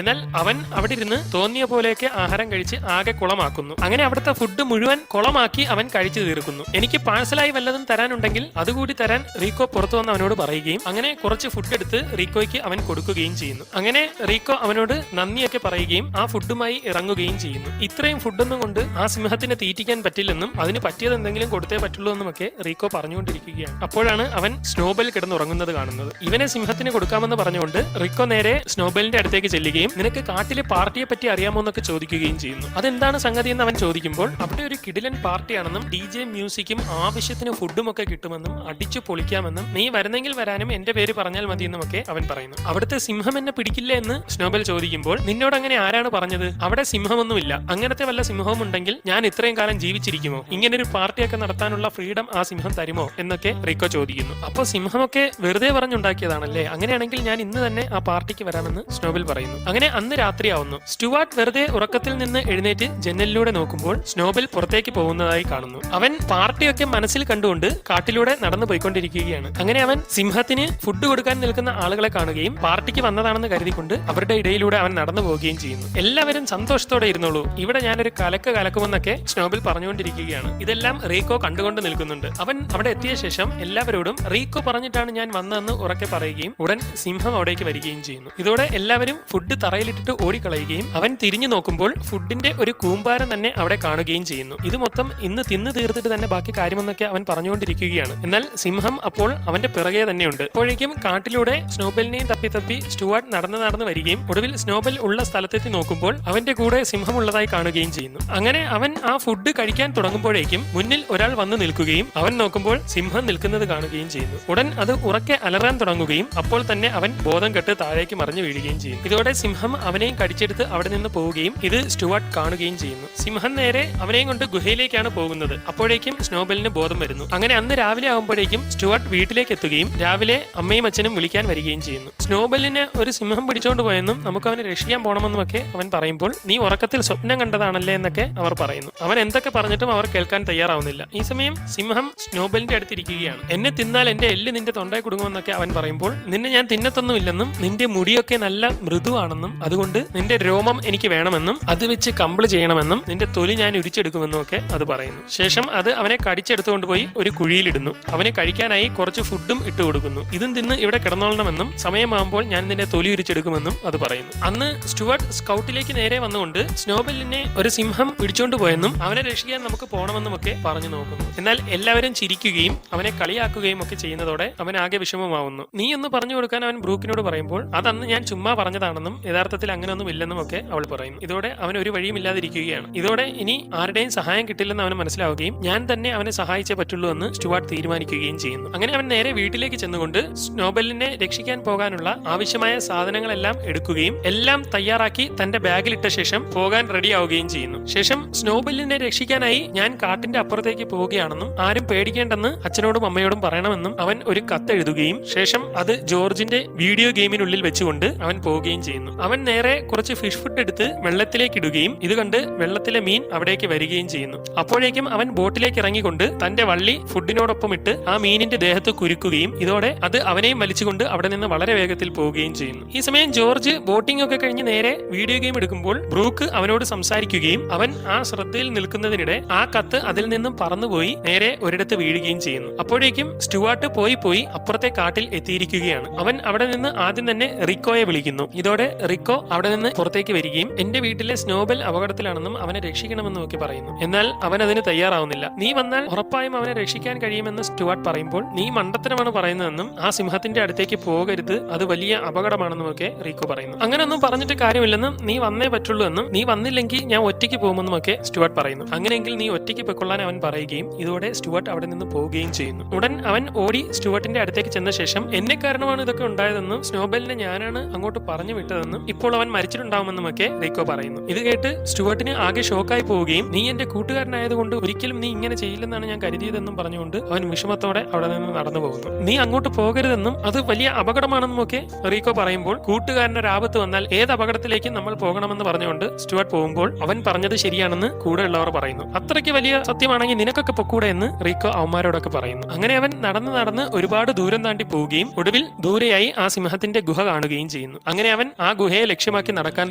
S1: എന്നാൽ അവൻ അവിടെ ഇരുന്ന് തോന്നിയ പോലെയൊക്കെ ആഹാരം കഴിച്ച് ആകെ കുളമാക്കുന്നു. അങ്ങനെ അവിടുത്തെ ഫുഡ് മുഴുവൻ കുളമാക്കി അവൻ കഴിച്ചു തീർക്കുന്നു. എനിക്ക് പാഴ്സലായി വല്ലതും തരാനുണ്ടെങ്കിൽ അതുകൂടി തരാൻ റീക്കോ പുറത്തു വന്ന് അവനോട് പറയുകയും അങ്ങനെ കുറച്ച് ഫുഡ് എടുത്ത് റീക്കോയ്ക്ക് അവൻ കൊടുക്കുകയും ചെയ്യുന്നു. അങ്ങനെ റീക്കോ അവനോട് നന്ദിയൊക്കെ പറയുകയും ആ ഫുഡുമായി ഇറങ്ങുകയും ചെയ്യുന്നു. ഇത്രയും ഫുഡൊന്നും കൊണ്ട് ആ സിംഹത്തിനെ തീറ്റിക്കാൻ പറ്റില്ലെന്നും അതിന് പറ്റിയത് എന്തെങ്കിലും കൊടുത്തേ പറ്റുള്ളൂ എന്നുമൊക്കെ റീക്കോ പറഞ്ഞുകൊണ്ടിരിക്കുകയാണ്. അപ്പോഴാണ് അവൻ സ്നോബെൽ കിടന്നുറങ്ങുന്നത് കാണുന്നത്. ഇവനെ സിംഹത്തിന് കൊടുക്കാമെന്ന് പറഞ്ഞുകൊണ്ട് റിക്കോ നേരെ സ്നോബെലിന്റെ അടുത്തേക്ക് ചെല്ലുകയും നിനക്ക് കാട്ടിലെ പാർട്ടിയെ പറ്റി അറിയാമോ എന്നൊക്കെ ചോദിക്കുകയും ചെയ്യുന്നു. അതെന്താണ് സംഗതി എന്ന് അവൻ ചോദിക്കുമ്പോൾ അവിടെ ഒരു കിടിലൻ പാർട്ടിയാണെന്നും DJ മ്യൂസിക്കും ആവശ്യത്തിന് ഫുഡും ഒക്കെ കിട്ടുമെന്നും അടിച്ചു പൊളിക്കാമെന്നും നീ വരുന്നെങ്കിൽ വരാനും എന്റെ പേര് പറഞ്ഞാൽ മതി എന്നുമൊക്കെ അവൻ പറയുന്നു. അവിടുത്തെ സിംഹം എന്നെ പിടിക്കില്ല എന്ന് സ്നോബെൽ ചോദിക്കുമ്പോൾ നിന്നോട് അങ്ങനെ ആരാണ് പറഞ്ഞത്? അവിടെ സിംഹമൊന്നുമില്ല. അങ്ങനത്തെ വല്ല സിംഹവും ഉണ്ടെങ്കിൽ ഞാൻ ഇത്രയും കാലം ജീവിച്ചിരിക്കുമോ? ഇങ്ങനൊരു പാർട്ടിയൊക്കെ നടത്താനുള്ള ഫ്രീഡം ആ സിംഹം തരുമോ എന്നൊക്കെ റിക്കോ ചോദിക്കുന്നു. അപ്പോൾ സിംഹമൊക്കെ വെറുതെ പറഞ്ഞുണ്ടാക്കിയതാണല്ലേ? അങ്ങനെയാണെങ്കിൽ ഞാൻ ഇന്ന് തന്നെ ആ പാർട്ടിക്ക് വരാമെന്ന് സ്നോബെൽ പറയുന്നു. അങ്ങനെ അന്ന് രാത്രിയാവുന്നു. സ്റ്റുവാർട്ട് വെറുതെ ഉറക്കത്തിൽ നിന്ന് എഴുന്നേറ്റ് ജനലിലൂടെ നോക്കുമ്പോൾ സ്നോബെൽ പുറത്തേക്ക് പോകുന്നതായി കാണുന്നു. അവൻ പാർട്ടിയൊക്കെ മനസ്സിൽ കണ്ടുകൊണ്ട് കാട്ടിലൂടെ നടന്നു പോയിക്കൊണ്ടിരിക്കുകയാണ്. അങ്ങനെ അവൻ സിംഹത്തിന് ഫുഡ് കൊടുക്കാൻ നിൽക്കുന്ന ആളുകളെ കാണുകയും പാർട്ടിക്ക് വന്നതാണെന്ന് കരുതിക്കൊണ്ട് അവരുടെ ഇടയിലൂടെ അവൻ നടന്നു പോവുകയും ചെയ്യുന്നു. എല്ലാവരും സന്തോഷത്തോടെ ഇരുന്നോളൂ, ഇവിടെ ഞാനൊരു കലക്കുമെന്നൊക്കെ സ്നോബെൽ പറഞ്ഞുകൊണ്ടിരിക്കുകയാണ്. ഇതെല്ലാം റീക്കോ കണ്ടുകൊണ്ട് നിൽക്കുന്നുണ്ട്. അവൻ അവിടെ എത്തിയ ശേഷം എല്ലാവരോടും റീക്കോ പറഞ്ഞിട്ടാണ് ഞാൻ വന്നതെന്ന് ഉറക്കെ പറയുകയും ഉടൻ സിംഹം അവിടേക്ക് വരികയും ചെയ്യുന്നു. ഇതോടെ എല്ലാവരും ഫുഡ് തറയിലിട്ടിട്ട് ഓടിക്കളയുകയും അവൻ തിരിഞ്ഞു നോക്കുമ്പോൾ ഫുഡിന്റെ ഒരു കൂമ്പാരം തന്നെ അവിടെ കാണുകയും ചെയ്യുന്നു. ഇത് മൊത്തം ഇന്ന് തിന്നു തീർത്തിട്ട് തന്നെ ബാക്കി കാര്യമെന്നൊക്കെ അവൻ പറഞ്ഞുകൊണ്ടിരിക്കുകയാണ്. എന്നാൽ സിംഹം അപ്പോൾ അവന്റെ പിറകെ തന്നെയുണ്ട്. അപ്പോഴേക്കും കാട്ടിലൂടെ സ്നോബെലിനെയും തപ്പി സ്റ്റുവാർട്ട് നടന്ന് വരികയും ഒടുവിൽ സ്നോബെൽ ഉള്ള സ്ഥലത്തെത്തി നോക്കുമ്പോൾ അവന്റെ കൂടെ സിംഹം ഉള്ളതായി കാണുകയും ചെയ്യുന്നു. അങ്ങനെ അവൻ ആ ഫുഡ് കഴിക്കാൻ തുടങ്ങുമ്പോഴേക്കും മുന്നിൽ ഒരാൾ വന്ന് നിൽക്കുകയും അവൻ നോക്കുമ്പോൾ സിംഹം നിൽക്കുന്നത് കാണുകയും ചെയ്യുന്നു. ഉടൻ അത് ഉറക്കെ അലറാൻ തുടങ്ങുകയും അപ്പോൾ തന്നെ അവൻ ബോധം കെട്ട് താഴേക്ക് മറിഞ്ഞു വീഴുകയും ചെയ്യും. ഇതോടെ സിംഹം അവനെയും കടിച്ചെടുത്ത് അവിടെ നിന്ന് പോവുകയും ഇത് സ്റ്റുവാർട്ട് കാണുകയും ചെയ്യുന്നു. സിംഹം നേരെ അവനെയും കൊണ്ട് ഗുഹയിലേക്കാണ് പോകുന്നത്. അപ്പോഴേക്കും സ്നോബെലിന് ബോധം വരുന്നു. അങ്ങനെ അന്ന് രാവിലെ ആകുമ്പോഴേക്കും സ്റ്റുവാർട്ട് വീട്ടിലേക്ക് എത്തുകയും രാവിലെ അമ്മയും അച്ഛനും വിളിക്കാൻ വരികയും ചെയ്യുന്നു. സ്നോബെലിനെ ഒരു സിംഹം പിടിച്ചോണ്ട് പോയെന്നും നമുക്ക് അവനെ രക്ഷിക്കാൻ പോകണമെന്നുമൊക്കെ അവൻ പറയുമ്പോൾ നീ ഉറക്കത്തിൽ സ്വപ്നം കണ്ടതാണല്ലേ എന്നൊക്കെ അവർ പറയുന്നു. അവൻ എന്തൊക്കെ പറഞ്ഞിട്ടും അവർ കേൾക്കാൻ തയ്യാറാവുന്നില്ല. ഈ സമയം സിംഹം സ്നോബെലിന്റെ അടുത്തിരിക്കുകയാണ്. എന്നെ തിന്നാൽ എന്റെ എല്ല് നിന്റെ തൊണ്ടയിൽ കുടുങ്ങുമെന്നൊക്കെ അവൻ പറയുമ്പോൾ നിന്നെ ഞാൻ തിന്നത്തൊന്നുമില്ലെന്നും നിന്റെ മുടിയൊക്കെ നല്ല മൃദുവാണെന്നും അതുകൊണ്ട് നിന്റെ രോമം എനിക്ക് വേണമെന്നും അത് വെച്ച് കമ്പിള് ചെയ്യണമെന്നും നിന്റെ തൊലി ഞാൻ ഉരിച്ചെടുക്കുമെന്നും ഒക്കെ അത് പറയുന്നു. ശേഷം അത് അവനെ കടിച്ചെടുത്തുകൊണ്ട് പോയി ഒരു കുഴിയിലിടുന്നു. അവനെ കഴിക്കാനായി കുറച്ച് ഫുഡും ഇട്ട് കൊടുക്കുന്നു. ഇതും തിന്ന് ഇവിടെ കിടന്നോളണമെന്നും സമയമാകുമ്പോൾ ഞാൻ നിന്റെ തൊലി ഉരിച്ചെടുക്കുമെന്നും അത് പറയുന്നു. അന്ന് സ്റ്റുവാർട്ട് സ്കൗട്ടിലേക്ക് നേരെ വന്നുകൊണ്ട് സ്നോബെലിനെ ഒരു സിംഹം പിടിച്ചോണ്ട് പോയെന്നും അവനെ രക്ഷിക്കാൻ നമുക്ക് പോകണമെന്നും ഒക്കെ പറഞ്ഞു നോക്കുന്നു. എന്നാൽ എല്ലാവരും ചിരിക്കുകയും അവനെ കളിയാക്കുകയും ഒക്കെ ചെയ്യുന്നതോടെ അവൻ ആകെ വിഷമമാവുന്നു. നീ ഒന്ന് പറഞ്ഞു കൊടുക്കാൻ അവൻ ബ്രൂക്കിനോട് പറയുമ്പോൾ അതന്ന് ഞാൻ ചുമ്മാ പറഞ്ഞതാണെന്നും യഥാർത്ഥത്തിൽ അങ്ങനെയൊന്നും ഇല്ലെന്നും ഒക്കെ അവൾ പറയുന്നു. ഇതോടെ അവൻ ഒരു വഴിയും ഇല്ലാതിരിക്കുകയാണ്. ഇതോടെ ഇനി ആരുടെയും സഹായം കിട്ടില്ലെന്ന് അവന് മനസ്സിലാവുകയും ഞാൻ തന്നെ അവനെ സഹായിച്ചേ പറ്റുള്ളൂ എന്ന് സ്റ്റുവാർട്ട് തീരുമാനിക്കുകയും ചെയ്യുന്നു. അങ്ങനെ അവൻ നേരെ വീട്ടിലേക്ക് ചെന്നുകൊണ്ട് സ്നോബെലിനെ രക്ഷിക്കാൻ പോകാനുള്ള ആവശ്യമായ സാധനങ്ങളെല്ലാം എടുക്കുകയും എല്ലാം തയ്യാറാക്കി തന്റെ ബാഗിലിട്ട ശേഷം പോകാൻ റെഡിയാവുകയും ചെയ്യുന്നു. ശേഷം സ്നോബെലിനെ രക്ഷിക്കാനായി ഞാൻ കാട്ടിന്റെ അപ്പുറത്തേക്ക് പോവുകയാണെന്നും ആരും പേടിക്കേണ്ടെന്ന് അച്ഛനോടും അമ്മയോടും പറയണമെന്നും അവൻ ഒരു കത്ത് എഴുതുകയും ശേഷം അത് ജോർജിന്റെ വീഡിയോ ഗെയിമിനുള്ളിൽ വെച്ചുകൊണ്ട് അവൻ പോവുകയും ചെയ്യുന്നു. അവൻ നേരെ കുറച്ച് ഫിഷ് ഫുഡ് എടുത്ത് വെള്ളത്തിലേക്ക് ഇടുകയും ഇത് കണ്ട് വെള്ളത്തിലെ മീൻ അവിടേക്ക് വരികയും ചെയ്യുന്നു. അപ്പോഴേക്കും അവൻ ബോട്ടിലേക്ക് ഇറങ്ങിക്കൊണ്ട് തന്റെ വള്ളി ഫുഡിനോടൊപ്പം ഇട്ട് ആ മീനിന്റെ ദേഹത്ത് കുരുക്കുകയും ഇതോടെ അത് അവനെയും വലിച്ചുകൊണ്ട് അവിടെ നിന്ന് വളരെ വേഗത്തിൽ പോവുകയും ചെയ്യുന്നു. ഈ സമയം ജോർജ് ബോട്ടിംഗ് ഒക്കെ കഴിഞ്ഞ് നേരെ വീഡിയോ ഗെയിം എടുക്കുമ്പോൾ ബ്രൂക്ക് അവനോട് സംസാരിക്കുകയും അവൻ ആ ശ്രദ്ധയിൽ നിൽക്കുന്നതിനിടെ ആ കത്ത് അതിൽ നിന്നും പറന്നുപോയി നേരെ ഒരിടത്ത് വീഴുകയും ചെയ്യുന്നു. അപ്പോഴേക്കും സ്റ്റുവാർട്ട് പോയി അപ്പുറത്തെ കാട്ടിൽ എത്തിയിരിക്കുകയാണ്. അവൻ അവിടെ നിന്ന് ആദ്യം തന്നെ റിക്കോയെ വിളിക്കുന്നു. ഇതോടെ റിക്കോ അവിടെ നിന്ന് പുറത്തേക്ക് വരികയും എന്റെ വീട്ടിലെ സ്നോബെൽ അപകടത്തിലാണെന്നും അവനെ രക്ഷിക്കണമെന്നും ഒക്കെ പറയുന്നു. എന്നാൽ അവൻ അതിന് തയ്യാറാവുന്നില്ല. നീ വന്നാൽ ഉറപ്പായും അവനെ രക്ഷിക്കാൻ കഴിയുമെന്ന് സ്റ്റുവാർട്ട് പറയുമ്പോൾ നീ മണ്ടത്തരമാണ് പറയുന്നതെന്നും ആ സിംഹത്തിന്റെ അടുത്തേക്ക് പോകരുത്, അത് വലിയ അപകടമാണെന്നും ഒക്കെ റിക്കോ പറയുന്നു. അങ്ങനെയൊന്നും പറഞ്ഞിട്ട് കാര്യമില്ലെന്നും നീ വന്നേ പറ്റുള്ളൂ എന്നും നീ വന്നില്ലെങ്കിൽ ഞാൻ ഒറ്റയ്ക്ക് പോകുമെന്നും ഒക്കെ സ്റ്റുവാർട്ട് പറയുന്നു. അങ്ങനെയെങ്കിൽ നീ ഒറ്റയ്ക്ക് പൊയ്ക്കൊള്ളാൻ അവൻ പറയുകയും ഇതോടെ സ്റ്റുവാർട്ട് അവിടെ നിന്ന് പോവുകയും ചെയ്യുന്നു. ഉടൻ അവൻ ഓടി സ്റ്റുവാർട്ടിന്റെ അടുത്തേക്ക് ചെന്ന ശേഷം എന്നെ കാരണമാണ് ഇതൊക്കെ ഉണ്ടായതെന്നും സ്നോബെലിനെ ഞാനാണ് അങ്ങോട്ട് പറഞ്ഞു വിട്ടതെന്നും ഇപ്പോൾ അവൻ മരിച്ചിട്ടുണ്ടാവുമെന്നും ഒക്കെ റിക്കോ പറയുന്നു. ഇത് കേട്ട് സ്റ്റുവാർട്ടിന് ആകെ ഷോക്കായി പോവുകയും നീ എന്റെ കൂട്ടുകാരനായതുകൊണ്ട് ഒരിക്കലും നീ ഇങ്ങനെ ചെയ്യില്ലെന്നാണ് ഞാൻ കരുതിയതെന്നും പറഞ്ഞുകൊണ്ട് അവൻ വിഷമത്തോടെ അവിടെ നിന്ന് നടന്നു പോകുന്നു. നീ അങ്ങോട്ട് പോകരുതെന്നും അത് വലിയ അപകടമാണെന്നും ഒക്കെ റിക്കോ പറയുമ്പോൾ കൂട്ടുകാരനൊരാപത്ത് വന്നാൽ ഏത് അപകടത്തിലേക്കും നമ്മൾ പോകണമെന്ന് പറഞ്ഞുകൊണ്ട് സ്റ്റുവാർട്ട് പോകുമ്പോൾ അവൻ പറഞ്ഞത് ശരിയാണെന്ന് കൂടെയുള്ളവർ പറയുന്നു. അത്രയ്ക്ക് വലിയ സത്യമാണെങ്കിൽ നിനക്കൊക്കെ പൊക്കൂടെ എന്ന് റിക്കോ അവന്മാരോടൊക്കെ പറയുന്നു. അങ്ങനെ അവൻ നടന്ന് ഒരുപാട് ദൂരം താണ്ടി പോവുകയും ഒടുവിൽ ദൂരെയായി ആ സിംഹത്തിന്റെ ഗുഹ കാണുകയും ചെയ്യുന്നു. അങ്ങനെ അവൻ ആ ഗുഹയെ ലക്ഷ്യമാക്കി നടക്കാൻ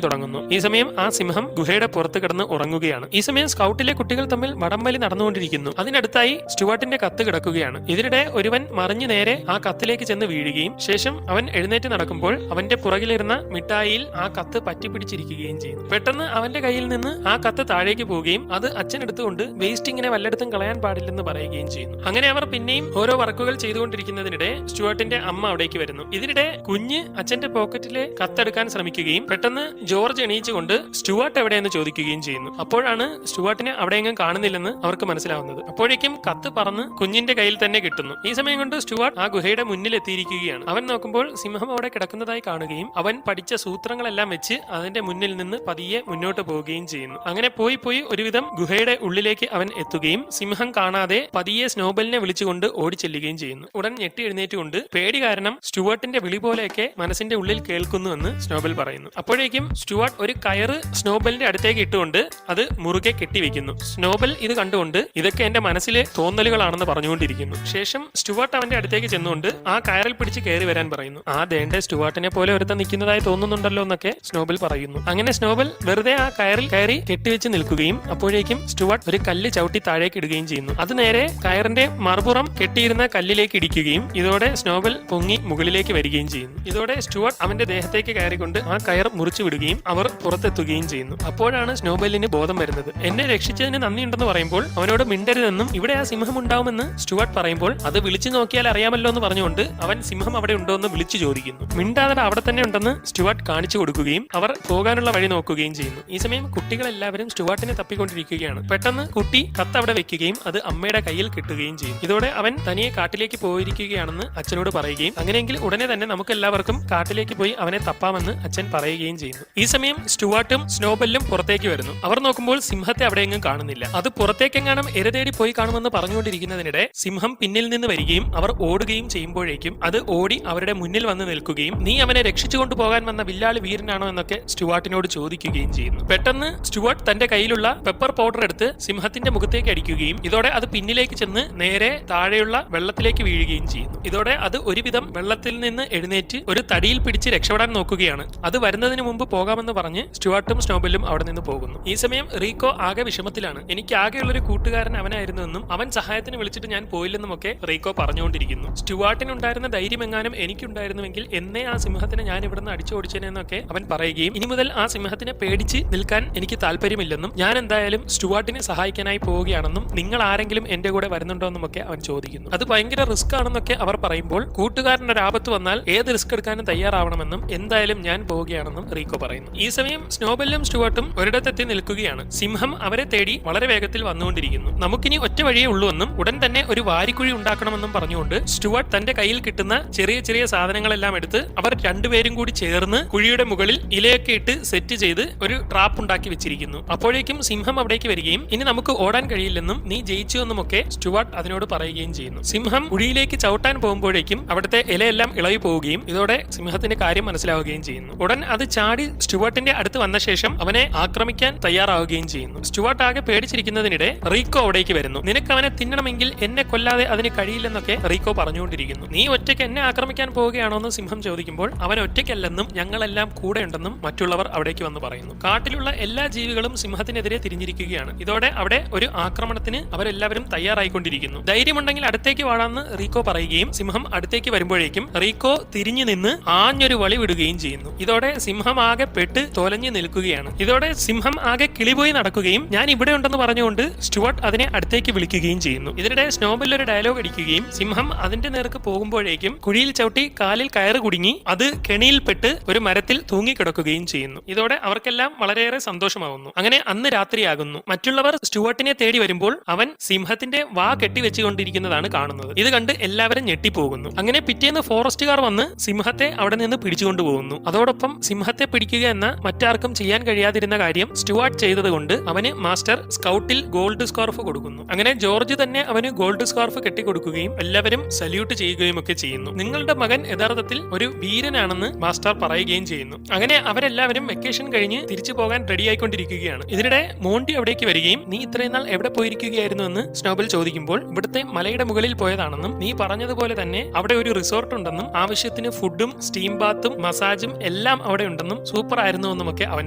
S1: തുടങ്ങുന്നു. ഈ സമയം ആ സിംഹം ഗുഹയുടെ പുറത്ത് കിടന്ന് ഉറങ്ങുകയാണ്. ഈ സമയം സ്കൗട്ടിലെ കുട്ടികൾ തമ്മിൽ വടംവലി നടന്നുകൊണ്ടിരിക്കുന്നു. അതിനടുത്തായി സ്റ്റുവാർട്ടിന്റെ കത്ത് കിടക്കുകയാണ്. ഇതിനിടെ ഒരുവൻ മറിഞ്ഞു നേരെ ആ കത്തിലേക്ക് ചെന്ന് വീഴുകയും ശേഷം അവൻ എഴുന്നേറ്റ് നടക്കുമ്പോൾ അവന്റെ പുറകിലിരുന്ന മിഠായിയിൽ ആ കത്ത് പറ്റിപ്പിടിച്ചിരിക്കുകയും ചെയ്യുന്നു. പെട്ടെന്ന് അവന്റെ കയ്യിൽ നിന്ന് ആ കത്ത് താഴേക്ക് പോവുകയും അത് അച്ഛൻ എടുത്തുകൊണ്ട് വേസ്റ്റ് ഇങ്ങനെ വല്ലയിടത്തും കളയാൻ പാടില്ലെന്ന് പറയുകയും ചെയ്യുന്നു. അങ്ങനെ അവർ പിന്നെയും ഓരോ വർക്കുകൾ ചെയ്തുകൊണ്ടിരിക്കുന്നതിനിടെ സ്റ്റുവാർട്ടിന്റെ അമ്മ അവിടേക്ക് വരുന്നു. ഇതിനിടെ കുഞ്ഞ് അച്ഛന്റെ പോക്കറ്റിലെ കത്തെടുക്കാൻ ശ്രമിക്കുകയും പെട്ടെന്ന് ജോർജ് എണീച്ചുകൊണ്ട് സ്റ്റുവാർട്ട് എവിടെയെന്ന് ചോദിക്കുകയും ചെയ്യുന്നു. അപ്പോഴാണ് സ്റ്റുവാർട്ടിനെ അവിടെയെങ്കിലും കാണുന്നില്ലെന്ന് അവർക്ക് മനസ്സിലാവുന്നത്. അപ്പോഴേക്കും കത്ത് പറന്ന് കുഞ്ഞിന്റെ കയ്യിൽ തന്നെ കിട്ടുന്നു. ഈ സമയം കൊണ്ട് സ്റ്റുവാർട്ട് ആ ഗുഹയുടെ മുന്നിൽ എത്തിയിരിക്കുകയാണ്. അവൻ നോക്കുമ്പോൾ സിംഹം അവിടെ കിടക്കുന്നതായി കാണുകയും അവൻ പഠിച്ച സൂത്രങ്ങളെല്ലാം വെച്ച് അതിന്റെ മുന്നിൽ നിന്ന് പതിയെ മുന്നോട്ട് പോവുകയും ചെയ്യുന്നു. അങ്ങനെ പോയി ഒരുവിധം ഗുഹയുടെ ഉള്ളിലേക്ക് അവൻ എത്തുകയും സിംഹം കാണാതെ പതിയെ സ്നോബലിനെ വിളിച്ചുകൊണ്ട് ഓടിച്ചെല്ലുകയും ചെയ്യുന്നു. ഉടൻ ഞെട്ടി എഴുന്നേറ്റുകൊണ്ട് പേടി കാരണം സ്റ്റുവാർട്ടിന്റെ വിളി പോലെയൊക്കെ മനസ്സിന്റെ ഉള്ളിൽ കേൾക്കുന്നുവെന്ന് സ്നോബൽ പറയുന്നു. അപ്പോഴേക്കും സ്റ്റുവാർട്ട് ഒരു കയറ് സ്നോബലിന്റെ അടുത്തേക്ക് ഇട്ടുകൊണ്ട് അത് മുറുകെ കെട്ടിവെക്കുന്നു. സ്നോബൽ ഇത് കണ്ടുകൊണ്ട് ഇതൊക്കെ എന്റെ മനസ്സിലെ തോന്നലുകളാണെന്ന് പറഞ്ഞുകൊണ്ടിരിക്കുന്നു. ശേഷം സ്റ്റുവാർട്ട് അവന്റെ അടുത്തേക്ക് ചെന്നുകൊണ്ട് ആ കയറിൽ പിടിച്ച് കയറി വരാൻ പറയുന്നു. ആ ദേണ്ടെ സ്റ്റുവാർട്ടിനെ പോലെ ഒരുത്തൻ നിൽക്കുന്നതായി തോന്നുന്നുണ്ടല്ലോ എന്നൊക്കെ സ്നോബൽ പറയുന്നു. അങ്ങനെ സ്നോബൽ വെറുതെ ആ കയറിൽ കയറി കെട്ടിവെച്ച് നിൽക്കുകയും അപ്പോഴേക്കും സ്റ്റുവാർട്ട് ഒരു കല്ല് ചവിട്ടി താഴേക്ക് ഇടുകയും ചെയ്യുന്നു. അത് നേരെ കയറിന്റെ മറുപുറം കെട്ടിയിരുന്ന കല്ലിലേക്ക് ഇടിക്കുകയും ഇതോടെ സ്നോബൽ പൊങ്ങി മുകളിലേക്ക് വരികയും ചെയ്യുന്നു. ഇതോടെ സ്റ്റുവാർട്ട് അവന്റെ ദേഹത്തേക്ക് കയറിക്കൊണ്ട് ആ കയർ മുറിച്ചു വിടുകയും അവർ പുറത്തെത്തുകയും ചെയ്യുന്നു. അപ്പോഴാണ് സ്നോബലിന് ബോധം വരുന്നത്. എന്നെ രക്ഷിച്ചതിന് നന്ദിയുണ്ടെന്ന് പറയുമ്പോൾ അവനോട് മിണ്ടരുതെന്നും ഇവിടെ ആ സിംഹം ഉണ്ടാവുമെന്ന് സ്റ്റുവാർട്ട് പറയുമ്പോൾ അത് വിളിച്ചു നോക്കിയാൽ അറിയാമല്ലോ എന്ന് പറഞ്ഞുകൊണ്ട് അവൻ സിംഹം അവിടെ ഉണ്ടോ എന്ന് വിളിച്ചു ചോദിക്കുന്നു. മിണ്ടാതെ അവിടെ തന്നെ ഉണ്ടെന്ന് സ്റ്റുവാർട്ട് കാണിച്ചു കൊടുക്കുകയും അവർ പോകാനുള്ള വഴി നോക്കുകയും ചെയ്യുന്നു. ഈ സമയം കുട്ടികളെല്ലാവരും സ്റ്റുവാർട്ടിനെ തപ്പിക്കൊണ്ടിരിക്കുകയാണ്. പെട്ടെന്ന് കുട്ടി കത്ത് അവിടെ വെക്കുകയും അത് അമ്മയുടെ കയ്യിൽ കിട്ടുകയും ചെയ്യും. ഇതോടെ അവൻ തനിയെ കാട്ടിലേക്ക് പോയിരിക്കുകയാണെന്ന് അച്ഛനോട് പറയുകയും അങ്ങനെയെങ്കിൽ ഉടനെ തന്നെ നമുക്ക് എല്ലാവർക്കും കാട്ടിലേക്ക് പോയി അവനെ തപ്പാമെന്ന് അച്ഛൻ പറയുകയും ചെയ്യുന്നു. ഈ സമയം സ്റ്റുവാർട്ടും സ്നോബലും പുറത്തേക്ക് വരുന്നു. അവർ നോക്കുമ്പോൾ സിംഹത്തെ അവിടെയെങ്ങും കാണുന്നില്ല. അത് പുറത്തേക്കെങ്ങാനും ഇരതേടി പോയി കാണുമെന്ന് പറഞ്ഞുകൊണ്ടിരിക്കുന്നതിനിടെ സിംഹം പിന്നിൽ നിന്ന് വരികയും അവർ ഓടുകയും ചെയ്യുമ്പോഴേക്കും അത് ഓടി അവരുടെ മുന്നിൽ വന്ന് നിൽക്കുകയും നീ അവനെ രക്ഷിച്ചുകൊണ്ട് പോകാൻ വന്ന വില്ലാളി വീരനാണോ എന്നൊക്കെ സ്റ്റുവാർട്ടിനോട് ചോദിക്കുകയും ചെയ്യുന്നു. പെട്ടെന്ന് സ്റ്റുവാർട്ട് തന്റെ കയ്യിലുള്ള പെപ്പർ പൗഡർ എടുത്ത് സിംഹത്തിന്റെ മുഖത്തേക്ക് അടിക്കുകയും ഇതോടെ അത് പിന്നിലേക്ക് ചെന്ന് നേരെ താഴെയുള്ള വെള്ളത്തിലേക്ക് വീഴുകയും ചെയ്യുന്നു. ഇതോടെ അത് ഒരുവിധം വെള്ളത്തിൽ നിന്ന് എഴുന്നേറ്റ് ഒരു തടിയിൽ പിടിച്ച് രക്ഷപ്പെടാൻ നോക്കുകയാണ്. അത് വരുന്നതിന് മുമ്പ് പോകാമെന്ന് പറഞ്ഞ് സ്റ്റുവാർട്ടും സ്നോബലും അവിടെ നിന്ന് പോകുന്നു. ഈ സമയം റീക്കോ ആകെ വിഷമത്തിലാണ്. എനിക്ക് ആകെയുള്ളൊരു കൂട്ടുകാരൻ അവനായിരുന്നുവെന്നും അവൻ സഹായത്തിന് വിളിച്ചിട്ട് ഞാൻ പോയില്ലെന്നുമൊക്കെ റീക്കോ പറഞ്ഞുകൊണ്ടിരിക്കുന്നു. സ്റ്റുവാർട്ടിനുണ്ടായിരുന്ന ധൈര്യം എങ്ങാനും എനിക്കുണ്ടായിരുന്നുവെങ്കിൽ എന്നേ ആ സിംഹത്തിനെ ഞാൻ ഇവിടുന്ന് അടിച്ചോടിച്ചെന്നൊക്കെ അവൻ പറയുകയും ഇനി മുതൽ ആ സിംഹത്തിനെ പേടിച്ച് നിൽക്കാൻ എനിക്ക് താല്പര്യമില്ലെന്നും ഞാൻ എന്തായാലും സ്റ്റുവാർട്ടിനെ സഹായിക്കാനായി പോവുകയാണെന്നും നിങ്ങൾ ആരെങ്കിലും എന്റെ കൂടെ വരുന്നുണ്ടോ എന്നുമൊക്കെ അവൻ ചോദിക്കുന്നു. അത് ഭയങ്കര റിസ്ക് ആണെന്നൊക്കെ അവർ പറയുമ്പോൾ കൂട്ടുകാരന്റെ ഒരു ആപത്ത് വന്നാൽ ഏത് റിസ്ക് എടുക്കാനും തയ്യാറാവണമെന്നും എന്തായാലും ഞാൻ പോവുകയാണെന്നും റീക്കോ പറയുന്നു. ഈ സമയം സ്നോബലും സ്റ്റുവാർട്ടും ഒരിടത്തെത്തി നിൽക്കുകയാണ്. സിംഹം അവരെ തേടി വളരെ വേഗത്തിൽ വന്നുകൊണ്ടിരിക്കുന്നു. നമുക്കിനി ഒറ്റ വഴിയേ ഉള്ളൂവെന്നും ഉടൻ തന്നെ ഒരു വാരിക്കുഴി ഉണ്ടാക്കണമെന്നും പറഞ്ഞുകൊണ്ട് സ്റ്റുവാർട്ട് തന്റെ കയ്യിൽ കിട്ടുന്ന ചെറിയ ചെറിയ സാധനങ്ങളെല്ലാം എടുത്ത് അവർ രണ്ടുപേരും കൂടി ചേർന്ന് കുഴിയുടെ മുകളിൽ ഇലയൊക്കെ ഇട്ട് സെറ്റ് ചെയ്ത് ഒരു ട്രാപ്പ് ഉണ്ടാക്കി വെച്ചിരിക്കുന്നു. അപ്പോഴേക്കും സിംഹം അവിടേക്ക് വരികയും ഇനി നമുക്ക് ഓടാൻ കഴിയില്ലെന്നും നീ ജയിച്ചു എന്നുമൊക്കെ സ്റ്റുവാർട്ട് അതിനോട് പറയുകയും ചെയ്യുന്നു. സിംഹം കുഴിയിലേക്ക് ചവിട്ടാൻ പോകുമ്പോഴേക്കും അവിടുത്തെ ഇലയെല്ലാം ഇളകി പോവുകയും ഇതോടെ സിംഹത്തിന്റെ കാര്യം മനസ്സിലാവുകയും ചെയ്യുന്നു. ഉടൻ അത് ചാടി സ്റ്റുവാർട്ടിന്റെ അടുത്ത് വന്ന ശേഷം അവനെ ആക്രമിക്കാൻ തയ്യാറാവുകയും ചെയ്യുന്നു. സ്റ്റുവാർട്ട് ആകെ പേടിച്ചിരിക്കുന്നതിനിടെ റീക്കോ അവിടേക്ക് വരുന്നു. നിനക്ക് അവനെ തിന്നണമെങ്കിൽ എന്നെ കൊല്ലാതെ അതിന് കഴിയില്ലെന്നൊക്കെ റീക്കോ പറഞ്ഞുകൊണ്ടിരിക്കുന്നു. നീ ഒറ്റയ്ക്ക് എന്നെ ആക്രമിക്കാൻ പോവുകയാണോ എന്ന് സിംഹം ചോദിക്കുമ്പോൾ അവൻ ഒറ്റയ്ക്കല്ലെന്നും ഞങ്ങളെല്ലാം കൂടെ ഉണ്ടെന്നും മറ്റുള്ളവർ അവിടേക്ക് വന്ന് പറയുന്നു. കാട്ടിലുള്ള എല്ലാ ജീവികളും സിംഹത്തിനെതിരെ തിരിഞ്ഞിരിക്കുകയാണ്. ഇതോടെ അവിടെ ഒരു ആക്രമണത്തിന് അവരെല്ലാവരും തയ്യാറായിക്കൊണ്ടിരിക്കുന്നു. ധൈര്യമുണ്ടെങ്കിൽ അടുത്തേക്ക് വാടാന്ന് റീക്കോ പറയുകയും സിംഹം അടുത്തേക്ക് വരുമ്പോഴേക്കും റീക്കോ തിരിഞ്ഞു നിന്ന് ആഞ്ഞൊരു വളി വിടുകയും ചെയ്യുന്നു. ഇതോടെ സിംഹം ആകെ പെട്ട് തൊലഞ്ഞു നിൽക്കുകയാണ്. ഇതോടെ സിംഹം ആകെ കിളിപോയി നടക്കുകയും ഞാൻ ഇവിടെ ഉണ്ടെന്ന് പറഞ്ഞുകൊണ്ട് സ്റ്റുവാർട്ട് അതിനെ അടുത്തേക്ക് വിളിക്കുകയും ചെയ്യുന്നു. ഇതിനിടെ സ്നോബൽ ഒരു ഡയലോഗ് അടിക്കുകയും സിംഹം അതിന്റെ നേർക്ക് പോകുമ്പോഴേക്കും കുഴിയിൽ ചവിട്ടി കാലിൽ കയറ് കുടുങ്ങി അത് കെണിയിൽപ്പെട്ട് ഒരു മരത്തിൽ തൂങ്ങിക്കിടക്കുകയും ചെയ്യുന്നു. ഇതോടെ അവർക്കെല്ലാം വളരെയേറെ സന്തോഷമാവുന്നു. അങ്ങനെ അന്ന് രാത്രിയാകുന്നു. മറ്റുള്ളവർ സ്റ്റുവാർട്ടിനെ തേടി വരുമ്പോൾ അവൻ സിംഹത്തിന്റെ വാ കെട്ടിവെച്ചുകൊണ്ടിരിക്കുന്നതാണ് കാണുന്നത്. ഇത് കണ്ട് എല്ലാവരും ഞെട്ടിപ്പോകുന്നു. അങ്ങനെ പിറ്റേന്ന് ഫോറസ്റ്റുകാർ വന്ന് സിംഹത്തെ അവിടെ നിന്ന് പിടിച്ചുകൊണ്ടുപോകുന്നു. അതോടൊപ്പം സിംഹത്തെ പിടിക്കുക എന്ന മറ്റാർക്കും ചെയ്യാൻ കഴിയാതിരുന്ന കാര്യം സ്റ്റുവാർട്ട് ചെയ്തതുകൊണ്ട് അവന് മാസ്റ്റർ സ്കൗട്ടിൽ ഗോൾഡ് സ്കാർഫ് കൊടുക്കുന്നു. അങ്ങനെ ജോർജ് തന്നെ അവന് ഗോൾഡ് സ്കാർഫ് കെട്ടിക്കൊടുക്കുകയും എല്ലാവരും സല്യൂട്ട് ചെയ്യുകയും ഒക്കെ ചെയ്യുന്നു. നിങ്ങളുടെ മകൻ യഥാർത്ഥത്തിൽ ഒരു വീരനാണെന്ന് മാസ്റ്റർ പറയുകയും ചെയ്യുന്നു. അങ്ങനെ അവരെല്ലാവരും വെക്കേഷൻ കഴിഞ്ഞ് തിരിച്ചു പോകാൻ റെഡി ആയിക്കൊണ്ടിരിക്കുകയാണ്. ഇതിനിടെ മോണ്ടി അവിടേക്ക് വരികയും നീ ഇത്രയും നാൾ എവിടെ പോയിരിക്കുകയായിരുന്നു എന്ന് സ്നോബൽ ചോദിക്കുമ്പോൾ ഇവിടുത്തെ മലയുടെ മുകളിൽ പോയതാണെന്നും നീ പറഞ്ഞതുപോലെ തന്നെ അവിടെ ഒരു റിസോർട്ട് ഉണ്ടെന്നും ആവശ്യം ആവശ്യത്തിന് ഫുഡും സ്റ്റീം ബാത്തും മസാജും എല്ലാം അവിടെ ഉണ്ടെന്നും സൂപ്പർ ആയിരുന്നു എന്നുമൊക്കെ അവൻ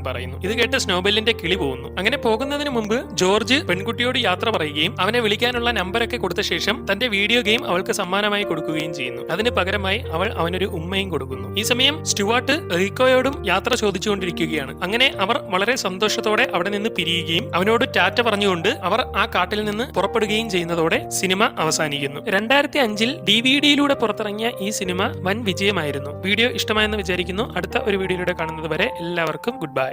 S1: പറയുന്നു. ഇത് കേട്ട് സ്നോബെല്ലിന്റെ കിളി പോകുന്നു. അങ്ങനെ പോകുന്നതിന് മുമ്പ് ജോർജ് പെൺകുട്ടിയോട് യാത്ര പറയുകയും അവനെ വിളിക്കാനുള്ള നമ്പറൊക്കെ കൊടുത്ത ശേഷം തന്റെ വീഡിയോ ഗെയിം അവൾക്ക് സമ്മാനമായി കൊടുക്കുകയും ചെയ്യുന്നു. അതിന് പകരമായി അവൾ അവനൊരു ഉമ്മയും കൊടുക്കുന്നു. ഈ സമയം സ്റ്റുവാർട്ട് റിക്കോയോടും യാത്ര ചോദിച്ചുകൊണ്ടിരിക്കുകയാണ്. അങ്ങനെ അവർ വളരെ സന്തോഷത്തോടെ അവിടെ നിന്ന് പിരിയുകയും അവനോട് ടാറ്റ പറഞ്ഞുകൊണ്ട് അവർ ആ കാട്ടിൽ നിന്ന് പുറപ്പെടുകയും ചെയ്യുന്നതോടെ സിനിമ അവസാനിക്കുന്നു. 2005 DVD-യിലൂടെ പുറത്തിറങ്ങിയ ഈ സിനിമ വൻ വിജയമായിരുന്നു. വീഡിയോ ഇഷ്ടമായെന്ന് വിചാരിക്കുന്നു. അടുത്ത ഒരു വീഡിയോയിലൂടെ കാണുന്നത് വരെ എല്ലാവർക്കും ഗുഡ് ബൈ.